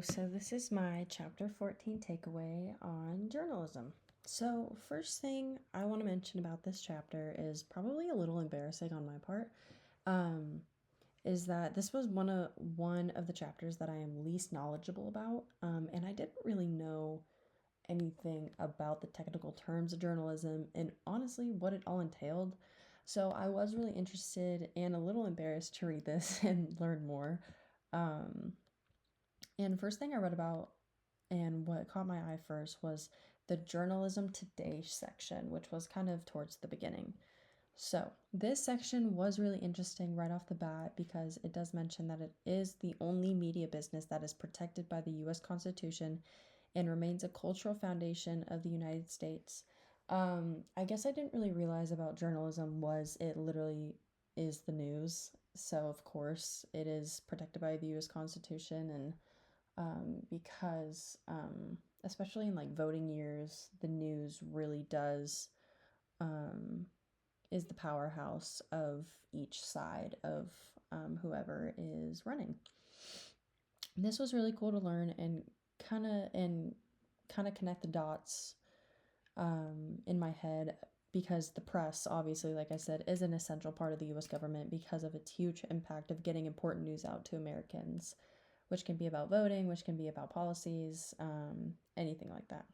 So this is my chapter 14 takeaway on journalism. So, first thing I want to mention about this chapter is probably a little embarrassing on my part. Um, is that this was one of the chapters that I am least knowledgeable about, and I didn't really know anything about the technical terms of journalism and honestly what it all entailed. So I was really interested and a little embarrassed to read this and learn more. Um, and first thing I read about and what caught my eye first was the Journalism Today section, which was kind of towards the beginning. So, this section was really interesting right off the bat because it does mention that it is the only media business that is protected by the US Constitution and remains a cultural foundation of the United States. I guess I didn't really realize about journalism was it literally is the news. So, of course, it is protected by the US Constitution and because especially in like voting years, the news really does um, is the powerhouse of each side of whoever is running. This was really cool to learn and kind of connect the dots in my head because the press, obviously, like I said, is an essential part of the U.S. government because of its huge impact of getting important news out to Americans, which can be about voting, which can be about policies, anything like that.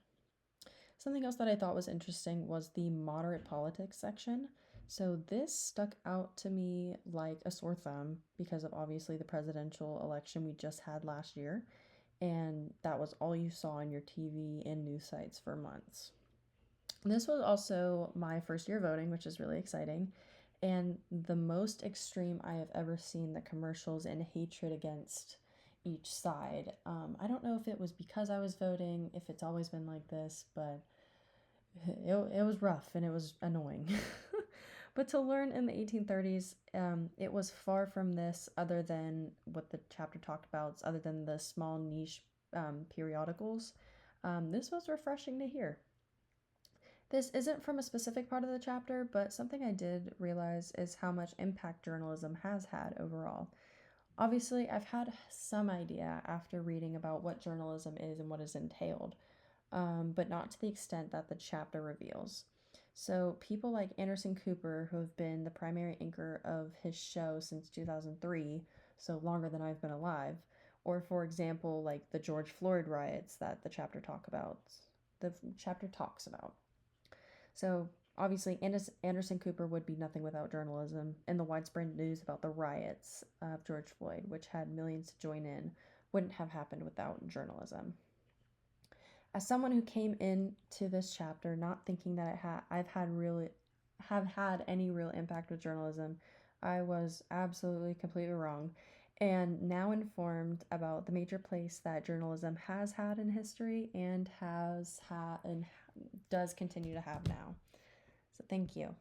Something else that I thought was interesting was the moderate politics section. So this stuck out to me like a sore thumb because of obviously the presidential election we just had last year. And that was all you saw on your TV and news sites for months. This was also my first year voting, which is really exciting. And the most extreme I have ever seen the commercials and hatred against each side. I don't know if it was because I was voting, if it's always been like this, but it was rough and it was annoying. But to learn in the 1830s, it was far from this, other than what the chapter talked about, other than the small niche periodicals. This was refreshing to hear. This isn't from a specific part of the chapter, but something I did realize is how much impact journalism has had overall. Obviously, I've had some idea after reading about what journalism is and what is entailed, but not to the extent that the chapter reveals. So, people like Anderson Cooper, who have been the primary anchor of his show since 2003, so longer than I've been alive, or for example, like the George Floyd riots that the chapter talks about. So, obviously, Anderson Cooper would be nothing without journalism, and the widespread news about the riots of George Floyd, which had millions to join in, wouldn't have happened without journalism. As someone who came into this chapter not thinking that have had any real impact with journalism, I was absolutely completely wrong, and now informed about the major place that journalism has had in history and has had and does continue to have now. So thank you.